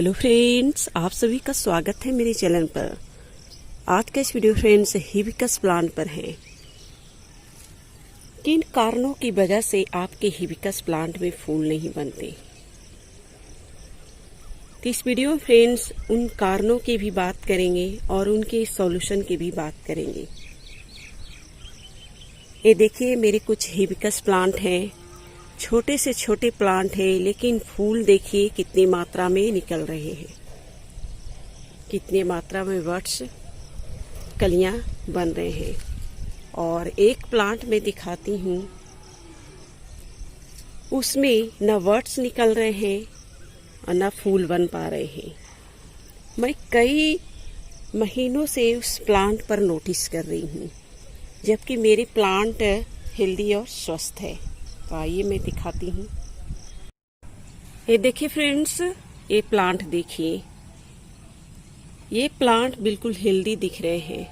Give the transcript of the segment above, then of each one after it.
Hello friends, आप सभी का स्वागत है मेरे चैनल पर। आज का इस वीडियो फ्रेंड्स हिबिस्कस प्लांट पर है। किन कारणों की वजह से आपके हिबिस्कस प्लांट में फूल नहीं बनते। तो इस वीडियो में फ्रेंड्स उन कारणों की भी बात करेंगे और उनके सॉल्यूशन की भी बात करेंगे। ये देखिए मेरे कुछ हिबिस्कस प्लांट हैं। छोटे से छोटे प्लांट है, लेकिन फूल देखिए कितनी मात्रा में निकल रहे हैं, कितनी मात्रा में बड्स कलियां बन रहे हैं। और एक प्लांट में दिखाती हूँ, उसमें न बड्स निकल रहे हैं और न फूल बन पा रहे हैं। मैं कई महीनों से उस प्लांट पर नोटिस कर रही हूँ, जबकि मेरे प्लांट हेल्दी और स्वस्थ है। तो आइए मैं दिखाती हूँ। ये देखिए फ्रेंड्स, ये प्लांट देखिए, ये प्लांट बिल्कुल हेल्दी दिख रहे हैं,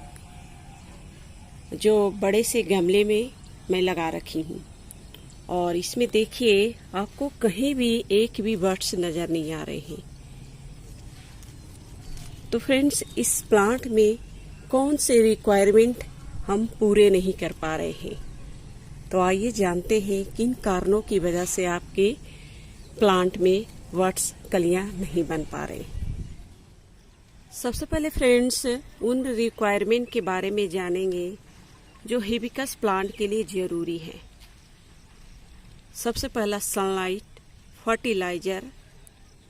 जो बड़े से गमले में मैं लगा रखी हूँ। और इसमें देखिए आपको कहीं भी एक भी बड्स नज़र नहीं आ रहे हैं। तो फ्रेंड्स, इस प्लांट में कौन से रिक्वायरमेंट हम पूरे नहीं कर पा रहे हैं। तो आइए जानते हैं किन कारणों की वजह से आपके प्लांट में बड्स कलियां नहीं बन पा रहे। सबसे पहले फ्रेंड्स उन रिक्वायरमेंट के बारे में जानेंगे जो हिबिस्कस प्लांट के लिए जरूरी है। सबसे पहला सनलाइट, फर्टिलाइजर,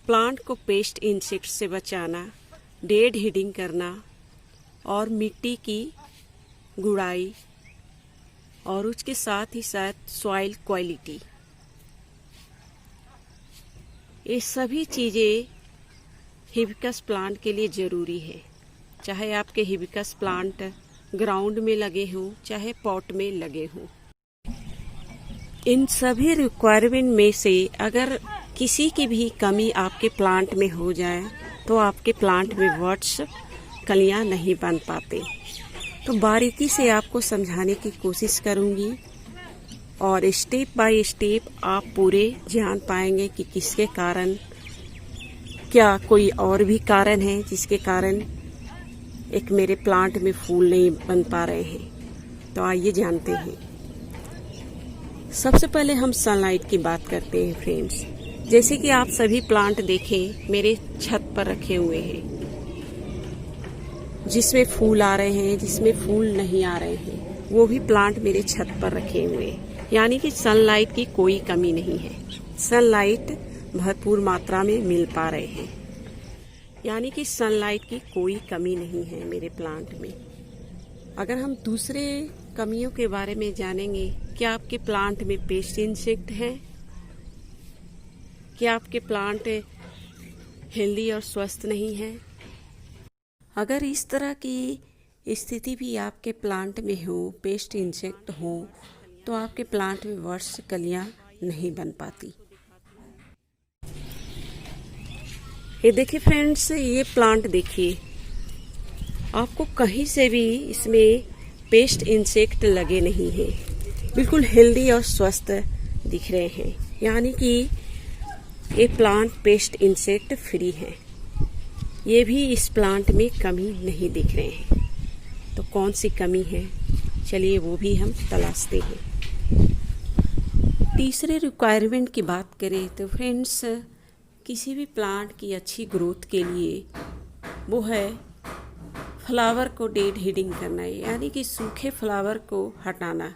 प्लांट को पेस्ट इंसेक्ट से बचाना, डेड हीडिंग करना और मिट्टी की गुड़ाई, और उसके साथ ही साथ सॉइल क्वालिटी। ये सभी चीज़ें हिबिस्कस प्लांट के लिए ज़रूरी है। चाहे आपके हिबिस्कस प्लांट ग्राउंड में लगे हों, चाहे पॉट में लगे हों। इन सभी रिक्वायरमेंट में से अगर किसी की भी कमी आपके प्लांट में हो जाए तो आपके प्लांट में बड्स कलियां नहीं बन पाते। तो बारीकी से आपको समझाने की कोशिश करूंगी और स्टेप बाय स्टेप आप पूरे जान पाएंगे कि किसके कारण, क्या कोई और भी कारण है जिसके कारण एक मेरे प्लांट में फूल नहीं बन पा रहे हैं। तो आइए जानते हैं। सबसे पहले हम सनलाइट की बात करते हैं फ्रेंड्स। जैसे कि आप सभी प्लांट देखें मेरे छत पर रखे हुए हैं, जिसमें फूल आ रहे हैं, जिसमें फूल नहीं आ रहे हैं, वो भी प्लांट मेरे छत पर रखे हुए हैं। यानी कि सनलाइट की कोई कमी नहीं है, सनलाइट भरपूर मात्रा में मिल पा रहे हैं। यानी कि सनलाइट की कोई कमी नहीं है मेरे प्लांट में। अगर हम दूसरे कमियों के बारे में जानेंगे, क्या आपके प्लांट में पेस्ट इंसेक्ट है, क्या आपके प्लांट हेल्दी और स्वस्थ नहीं है। अगर इस तरह की स्थिति भी आपके प्लांट में हो, पेस्ट इंसेक्ट हो, तो आपके प्लांट में बड्स कलियां नहीं बन पाती। ये देखिए फ्रेंड्स, ये प्लांट देखिए, आपको कहीं से भी इसमें पेस्ट इंसेक्ट लगे नहीं है, बिल्कुल हेल्दी और स्वस्थ दिख रहे हैं। यानी कि ये प्लांट पेस्ट इंसेक्ट फ्री है। ये भी इस प्लांट में कमी नहीं दिख रहे हैं। तो कौन सी कमी है, चलिए वो भी हम तलाशते हैं। तीसरे रिक्वायरमेंट की बात करें तो फ्रेंड्स, किसी भी प्लांट की अच्छी ग्रोथ के लिए वो है फ्लावर को डेड हीडिंग करना, यानी कि सूखे फ्लावर को हटाना।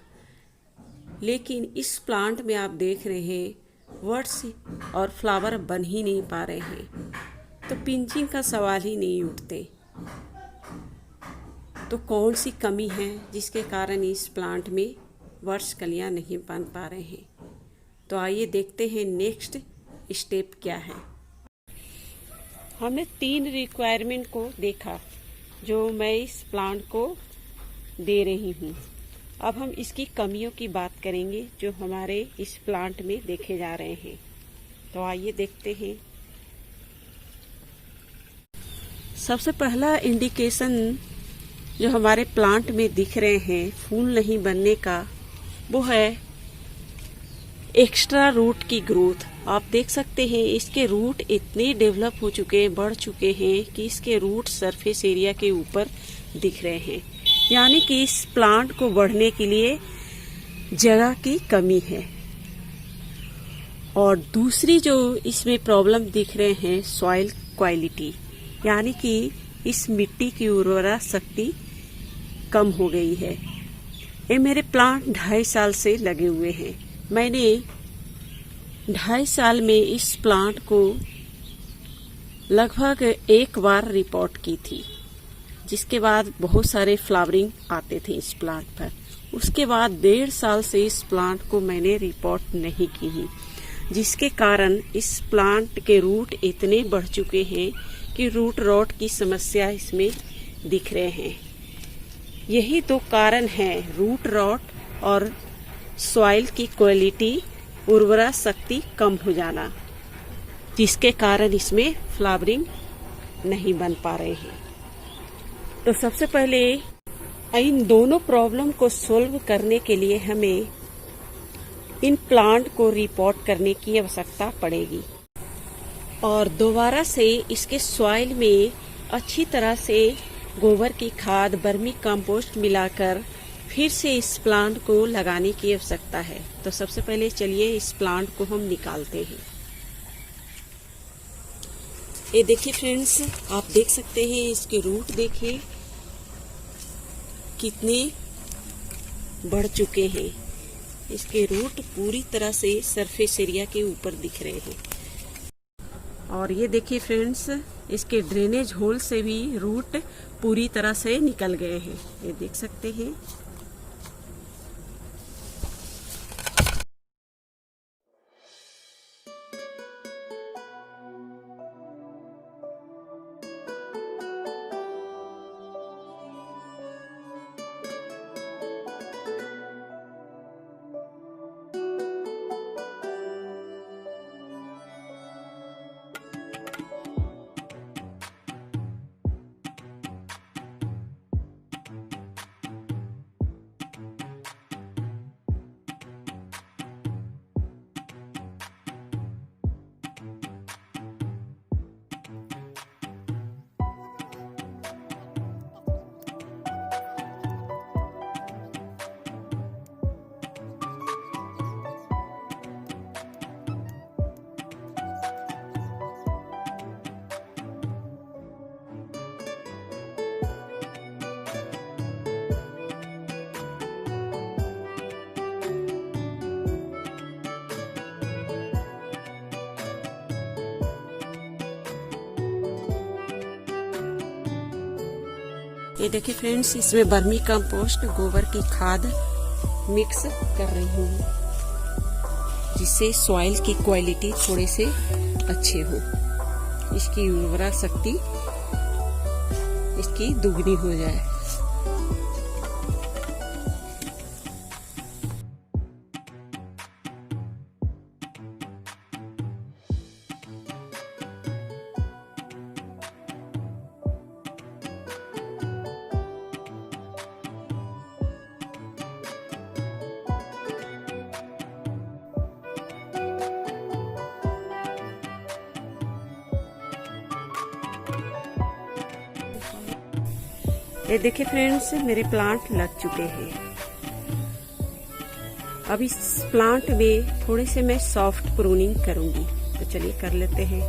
लेकिन इस प्लांट में आप देख रहे हैं बड्स और फ्लावर बन ही नहीं पा रहे हैं, तो पिंचिंग का सवाल ही नहीं उठते। तो कौन सी कमी है जिसके कारण इस प्लांट में बड्स कलियां नहीं बन पा रहे हैं। तो आइए देखते हैं नेक्स्ट स्टेप क्या है। हमने 3 रिक्वायरमेंट को देखा जो मैं इस प्लांट को दे रही हूँ। अब हम इसकी कमियों की बात करेंगे जो हमारे इस प्लांट में देखे जा रहे हैं। तो आइए देखते हैं। सबसे पहला इंडिकेशन जो हमारे प्लांट में दिख रहे हैं फूल नहीं बनने का, वो है एक्स्ट्रा रूट की ग्रोथ। आप देख सकते हैं इसके रूट इतने डेवलप हो चुके हैं, बढ़ चुके हैं कि इसके रूट सरफेस एरिया के ऊपर दिख रहे हैं, यानी कि इस प्लांट को बढ़ने के लिए जगह की कमी है। और दूसरी जो इसमें प्रॉब्लम दिख रहे हैं सॉइल क्वालिटी, यानी कि इस मिट्टी की उर्वरा शक्ति कम हो गई है। ये मेरे प्लांट 2.5 साल से लगे हुए हैं। मैंने 2.5 साल में इस प्लांट को लगभग 1 बार रिपोर्ट की थी, जिसके बाद बहुत सारे फ्लावरिंग आते थे इस प्लांट पर। उसके बाद 1.5 साल से इस प्लांट को मैंने रिपोर्ट नहीं की, जिसके कारण इस प्लांट के रूट इतने बढ़ चुके हैं कि रूट रॉट की समस्या इसमें दिख रहे हैं। यही दो कारण है, रूट रॉट और सॉइल की क्वालिटी, उर्वरा शक्ति कम हो जाना, जिसके कारण इसमें फ्लावरिंग नहीं बन पा रहे हैं। तो सबसे पहले इन दोनों प्रॉब्लम को सोल्व करने के लिए हमें इन प्लांट को रिपोर्ट करने की आवश्यकता पड़ेगी और दोबारा से इसके सॉइल में अच्छी तरह से गोबर की खाद, वर्मी कंपोस्ट मिलाकर फिर से इस प्लांट को लगाने की आवश्यकता है। तो सबसे पहले चलिए इस प्लांट को हम निकालते हैं। ये देखिए फ्रेंड्स, आप देख सकते हैं इसके रूट देखिए कितने बढ़ चुके हैं। इसके रूट पूरी तरह से सरफेस एरिया के ऊपर दिख रहे हैं। और ये देखिए फ्रेंड्स, इसके ड्रेनेज होल से भी रूट पूरी तरह से निकल गए हैं, ये देख सकते हैं। ये देखिए फ्रेंड्स, इसमें वर्मी कंपोस्ट, गोबर की खाद मिक्स कर रही हूँ, जिससे सॉइल की क्वालिटी थोड़े से अच्छे हो, इसकी उर्वरा शक्ति इसकी दुगनी हो जाए। ये देखिए फ्रेंड्स, मेरे प्लांट लग चुके हैं। अब इस प्लांट में थोड़ी से मैं सॉफ्ट प्रूनिंग करूंगी, तो चलिए कर लेते हैं।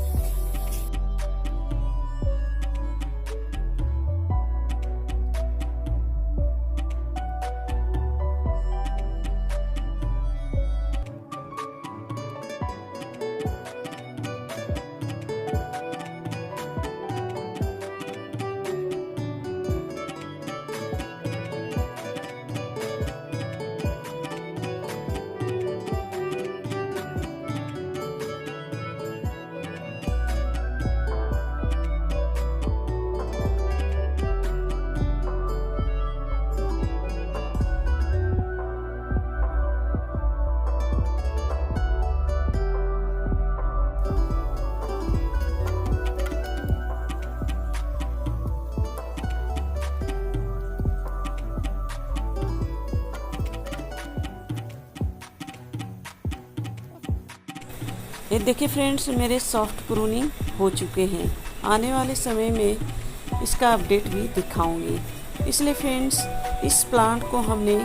ये देखिए फ्रेंड्स, मेरे सॉफ्ट प्रूनिंग हो चुके हैं। आने वाले समय में इसका अपडेट भी दिखाऊंगी। इसलिए फ्रेंड्स, इस प्लांट को हमने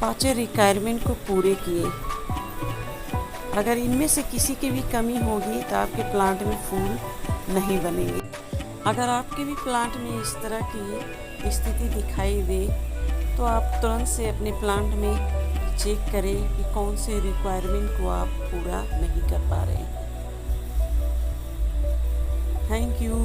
5 रिक्वायरमेंट को पूरे किए। अगर इनमें से किसी की भी कमी होगी तो आपके प्लांट में फूल नहीं बनेंगे। अगर आपके भी प्लांट में इस तरह की स्थिति दिखाई दे तो आप तुरंत से अपने प्लांट में चेक करें कि कौन से रिक्वायरमेंट को आप पूरा नहीं कर पा रहे। Thank you.